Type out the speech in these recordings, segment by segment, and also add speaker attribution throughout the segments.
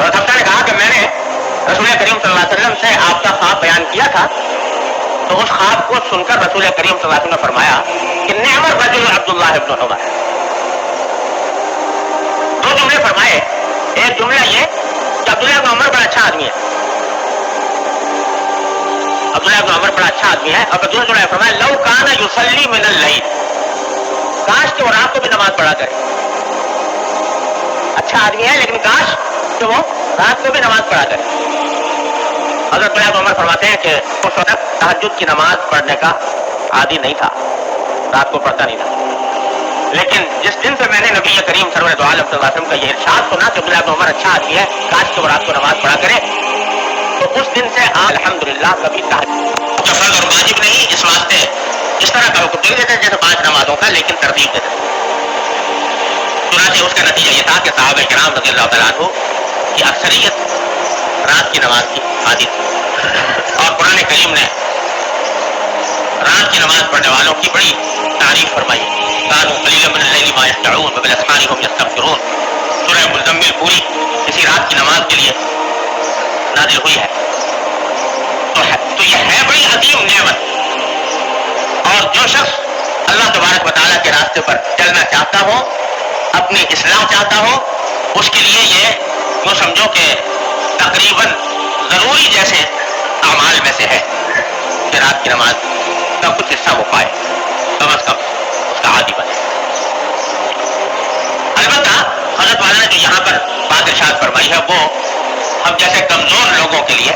Speaker 1: حفصہ نے کہا کہ میں نے رسول کریم صلی اللہ علیہ وسلم سے آپ کا خواب بیان کیا تھا، تو اس خواب کو سن کر رسول کریم صلی اللہ علیہ وسلم نے فرمایا کہ نعم الرجل عبداللہ ابن عمر. دو جملے فرمائے. ایک جملہ یہ کہ عبداللہ ابن عمر بڑا اچھا آدمی ہے، عبداللہ ابن عمر بڑا اچھا آدمی ہے. اور دوسرا جملہ فرمایا لو کان یصلی من اللیل، کاش کہ وہ رات کو بھی نماز پڑھا کرے. اچھا آدمی ہے لیکن کاش کہ وہ رات کو بھی نماز پڑھا کرے. حضرت عبداللہ ابن عمر فرماتے ہیں کہ اس وقت تہجد کی نماز پڑھنے کا عادی نہیں تھا، رات کو پڑھتا نہیں تھا. لیکن جس دن سے میں نے نبی کریم سرور دو عالم صلی اللہ علیہ وسلم کا یہ ارشاد سنا کہ عبداللہ ابن عمر اچھا آدمی ہے، کاش کہ وہ رات کو نماز پڑھا کرے، تو اس دن سے الحمدللہ کبھی تہجد کا فرض اور واجب نہیں، اس واسطے اس طرح کا حکم نہیں دیتے جیسے 5 نمازوں کا، لیکن ترتیب دیتے. چنانچہ اس کا نتیجہ یہ تھا کہ صحابہ کرام رضی اللہ تعالیٰ عنہ کی اکثریت رات کی نماز کی عادی تھی. اور قرآن کریم نے رات کی نماز پڑھنے والوں کی بڑی تعریف فرمائی. کانوا قلیلا من اللیل ما یہجعون وبالاسحار هم یستغفرون. سورہ مزمل پوری کسی رات کی نماز کے لیے نازل ہوئی ہے. تو یہ ہے بڑی عظیم نعمت. اور جو شخص اللہ تبارک و تعالیٰ کے راستے پر چلنا چاہتا ہو، اپنی اصلاح چاہتا ہو، اس کے لیے یہ یوں سمجھو کہ تقریباً ضروری جیسے اعمال میں سے ہے کہ رات کی نماز کا کچھ حصہ وہ پائے، کم از کم اس کا عادی بنے. البتہ حضرت والا نے جو یہاں پر بات ارشاد فرمائی ہے وہ ہم جیسے کمزور لوگوں کے لیے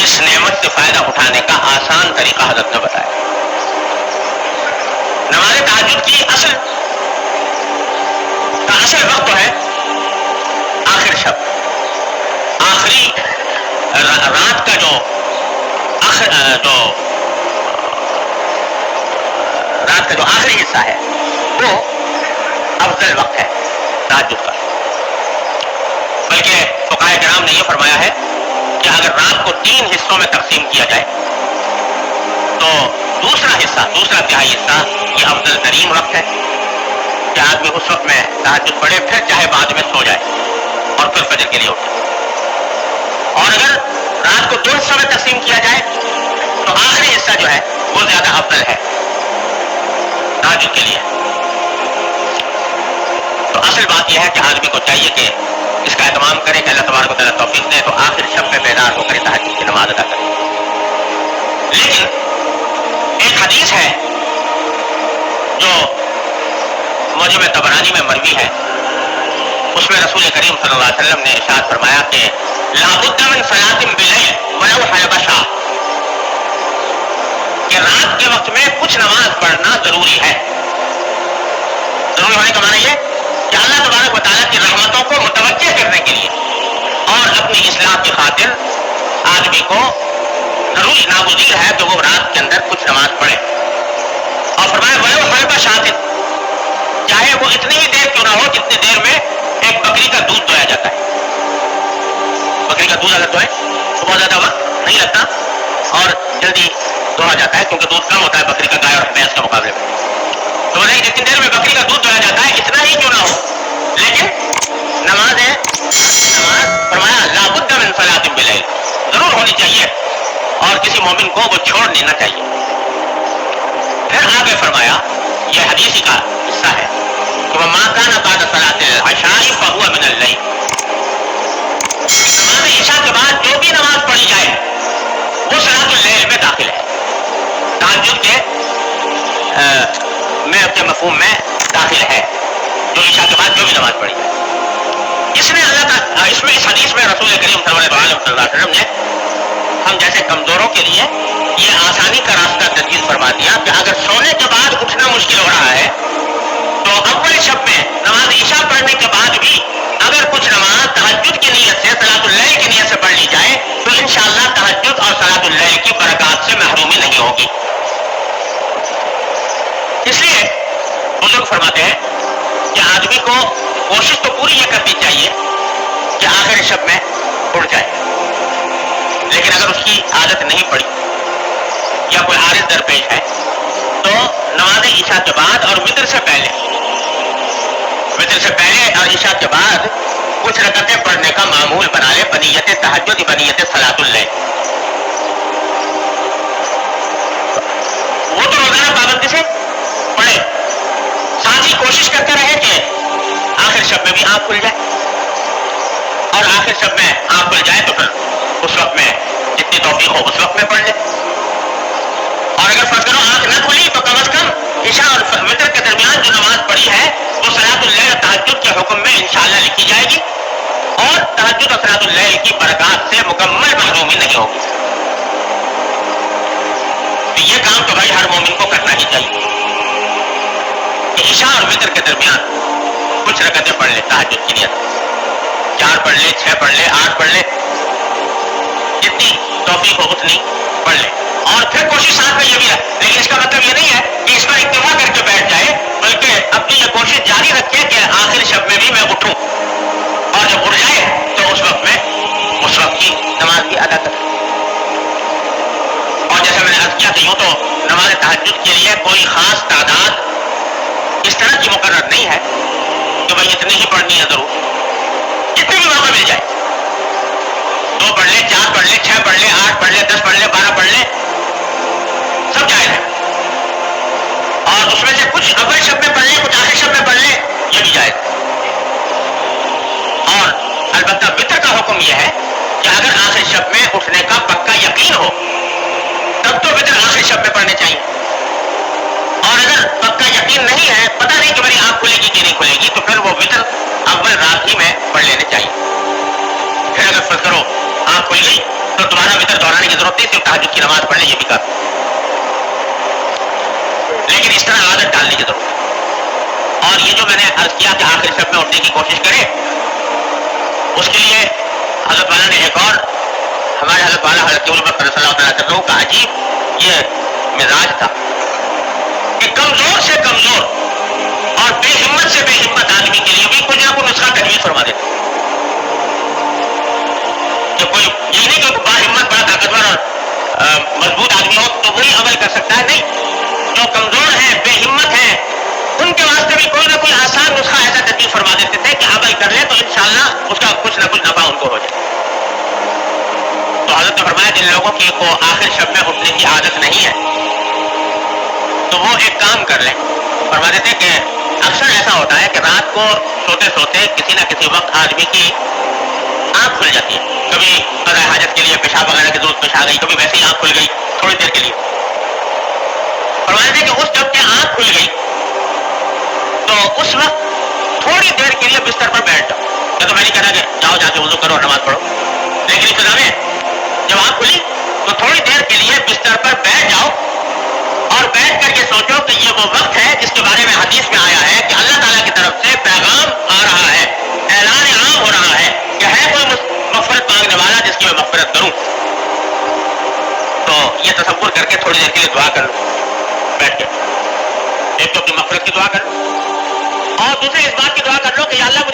Speaker 1: اس نعمت سے فائدہ اٹھانے کا آسان طریقہ حضرت نے بتایا. نماز تہجد کی اصل وقت ہے آخر شب، آخری رات کا جو آخری حصہ ہے وہ افضل وقت ہے تہجد کا. بلکہ فقہاء کرام نے یہ فرمایا ہے کہ اگر رات کو 3 حصوں میں تقسیم کیا جائے تو دوسرا تہائی حصہ یہ افضل ترین وقت ہے کہ آدمی اس وقت میں تہجد پڑھے، پھر چاہے بعد میں سو جائے اور پھر فجر کے لیے اٹھے. اور اگر رات کو 2 حصوں میں تقسیم کیا جائے تو آخری حصہ جو ہے وہ زیادہ افضل ہے تہجد کے لیے. تو اصل بات یہ ہے کہ آدمی کو چاہیے کہ اس کا اہتمام کرے کہ اللہ تبارک و تعالیٰ توفیق دے تو آخر شب میں بیدار ہو کر تہجد کی نماز ادا کرے. لیکن ایک حدیث ہے جو موجب طبرانی میں مروی ہے، اس میں رسول کریم صلی اللہ علیہ وسلم نے ارشاد فرمایا کہ لا بد من صلاۃ بلیل ولو حبشا، کہ رات کے وقت میں کچھ نماز پڑھنا ضروری ہے. ضروری ہونے کا معنی یہ کہ اللہ تبارک و تعالیٰ کی رحمتوں کو متوجہ کرنے کے لیے اور اپنی اصلاح کی خاطر آدمی کو ضروری ناگزیر ہے کہ وہ رات کے اندر کچھ نماز پڑھے. اور فرمایا ولو حبشا، چاہے وہ اتنی ہی دیر کیوں نہ ہو جتنی دیر میں ایک بکری کا دودھ دویا جاتا ہے. بکری کا دودھ اگر دوئے تو بہت زیادہ وقت نہیں لگتا اور جلدی دوہا جاتا ہے کیونکہ دودھ کم ہوتا ہے بکری کا گائے اور بھینس کے مقابلے میں. تو نہیں جتنی دیر میں بکری کا دودھ دویا جاتا ہے اتنا ہی کیوں نہ ہو، لیکن نماز فرمایا لا بد من صلاۃ بلیل، ضرور ہونی چاہیے اور کسی مومن کو وہ چھوڑ لینا چاہیے. پھر آگے فرمایا، یہ حدیث کا حصہ ہے کہ وما كان بعد صلاۃ العشاء فهو من الليل، نماز عشاء کے بعد جو بھی نماز پڑھی جائے وہ صلاۃ اللیل میں داخل ہے، تہجد کے مفہوم میں داخل ہے. جو عشاء کے بعد جو بھی نماز پڑھی جائے، اس حدیث میں رسول کریم صلی اللہ علیہ وسلم نے ہم جیسے کمزوروں کے لیے یہ آسانی کا راستہ تجویز فرما دیا کہ اگر سونے کے بعد اٹھنا مشکل ہو رہا ہے تو اول شب میں نماز عشاء پڑھنے کے بعد بھی اگر کچھ نماز تہجد کی نیت سے صلاۃ اللیل کی نیت سے پڑھ لی جائے تو انشاءاللہ تہجد اور صلاۃ اللیل کی برکات سے محرومی نہیں ہوگی. اس لیے بزرگ فرماتے ہیں کہ آدمی کو کوشش تو پوری یہ کرنی چاہیے کہ آخر شب میں اٹھ جائے، لیکن اگر اس کی عادت نہیں پڑی یا کوئی عارض درپیش ہے تو نماز عشاء کے بعد اور وتر سے پہلے اور عشاء کے بعد کچھ رکعتیں پڑھنے کا معمول بنا لے بنیت تہجد بنیت صلاۃ اللیل. وہ تو روزانہ پابندی سے پڑھے، ساتھ ہی کوشش کرتے رہے کہ آخر شب میں بھی آنکھ کھل جائے، اور آخر شب میں آنکھ کھل جائے تو پھر اس وقت میں جتنی توفیق ہو اس وقت میں پڑھ لے. اور اگر فرض کرو آنکھ نہ کھلی تو کم از کم عشاء اور وتر کے درمیان جو نماز پڑھی ہے وہ صلاۃ اللیل تہجد کے حکم میں انشاءاللہ لکھی جائے گی، اور تہجد اور صلاۃ اللیل کی برکات سے مکمل محرومی نہیں ہوگی. تو یہ کام تو بھائی ہر مومن کو کرنا ہی چاہیے کہ عشاء اور وتر کے درمیان کچھ رکعتیں پڑھ لے تہجد کی نیت، 4 پڑھ لے، 6 پڑھ لے، 8 پڑھ لے، جتنی توفیق ہو اتنی پڑھ لے. اور پھر کوشش ساتھ میں یہ بھی ہے، لیکن اس کا مطلب یہ نہیں ہے کہ اس پر اکتفا کر کے بیٹھ جائے، بلکہ اپنی یہ کوشش جاری رکھے کہ آخر شب میں بھی میں اٹھوں، اور جب اٹھ جائے تو اس وقت کی نماز بھی ادا کرے. اور جیسے میں نے عرض کیا کہ یوں تو نماز تہجد کے لیے کوئی خاص تعداد اس طرح کی مقرر نہیں ہے کہ بھائی اتنی ہی پڑھنی ہے، ضرور جتنے بھی موقع مل جائے، 2 پڑھ لے، 4 پڑھ لے، 6 پڑھ لے، 8 پڑھ لے، 10 پڑھ لے، 12 پڑھ لے، سب جائز ہے. اور اس میں سے کچھ اول شب میں پڑھ لے، کچھ آخر شب میں پڑھ لے، یہ بھی جائز ہے. اور البتہ وتر کا حکم یہ ہے کہ اگر آخر شب میں اٹھنے کا پکا یقین ہو تب تو وتر آخر شب میں پڑھنے چاہیے، اور اگر پکا یقین نہیں ہے، پتہ نہیں کہ میری آنکھ کھلے گی کہ نہیں کھلے گی، تو پھر وہ وتر اول رات ہی میں پڑھ لینے چاہیے. پھر اگر فرض کرو آنکھ کھل گئی تو دوبارہ وتر دہرانے کی ضرورت نہیں، صرف تہجد کی نماز پڑھ لیں یہ بھی کافی. لیکن اس طرح عادت ڈالنے کی ضرورت ہے. اور یہ جو میں نے عرض کیا کہ آخر شب میں اٹھنے کی کوشش کرے، اس کے لیے حضرت والا نے ایک اور ہمارے حضرت والا حضرت ابوبکر صلی اللہ علیہ وسلم کا عجیب یہ مزاج تھا کہ کمزور سے کمزور اور بے ہمت سے بے ہمت آدمی کے لیے بھی کچھ نہ کوئی نسخہ تجویز فرما دیتے. کہ کوئی یہ نہیں کہ با ہمت بڑا طاقتور اور مضبوط آدمی ہو تو وہی عمل کر سکتا ہے، نہیں، جو کمزور ہیں، بے ہمت ہیں، ان کے واسطے بھی کوئی نہ کوئی آسان نسخہ ایسا تجویز فرما دیتے تھے کہ عمل کر لے تو انشاءاللہ اس کا کچھ نہ کچھ نفع ان کو ہو جائے. تو حضرت نے فرمایا جن لوگوں کی کو آخر شب میں اٹھنے کی عادت نہیں ہے تو وہ ایک کام کر لیں. فرما دیتے کہ اکثر ایسا ہوتا ہے کہ رات کو سوتے سوتے کسی نہ کسی وقت آدمی کی آنکھ کھل جاتی ہے، کبھی قضاء حاجت کے لیے پیشاب وغیرہ کی ضرورت پیش آ گئی، کبھی ویسے ہی آنکھ کھل گئی تھوڑی دیر کے لیے. فرما دیتے کہ اس جب کہ آنکھ کھل گئی تو اس وقت تھوڑی دیر کے لیے بستر پر بیٹھ جاؤ. یا تو میں نہیں کہنا کہ جاؤ جا کے وضو کرو اور نماز پڑھو، لیکن ابتدا میں جب آنکھ کھلی تو تھوڑی دیر کے لیے بستر پر بیٹھ جاؤ اور بیٹھ کر کے سوچو کہ یہ وہ وقت ہے جس کے بارے میں حدیث میں آیا ہے کہ اللہ تعالیٰ کی طرف سے پیغام آ رہا ہے، اعلان عام ہو رہا ہے کہ ہے کوئی مغفرت مانگنے والا جس کی میں مغفرت کروں. تو یہ تصور کر کے تھوڑی دیر کے لیے دعا کر لو بیٹھ کے. ایک تو اپنی مغفرت کی دعا کر لو، اور دوسرے اس بات کی دعا کر لو کہ یا اللہ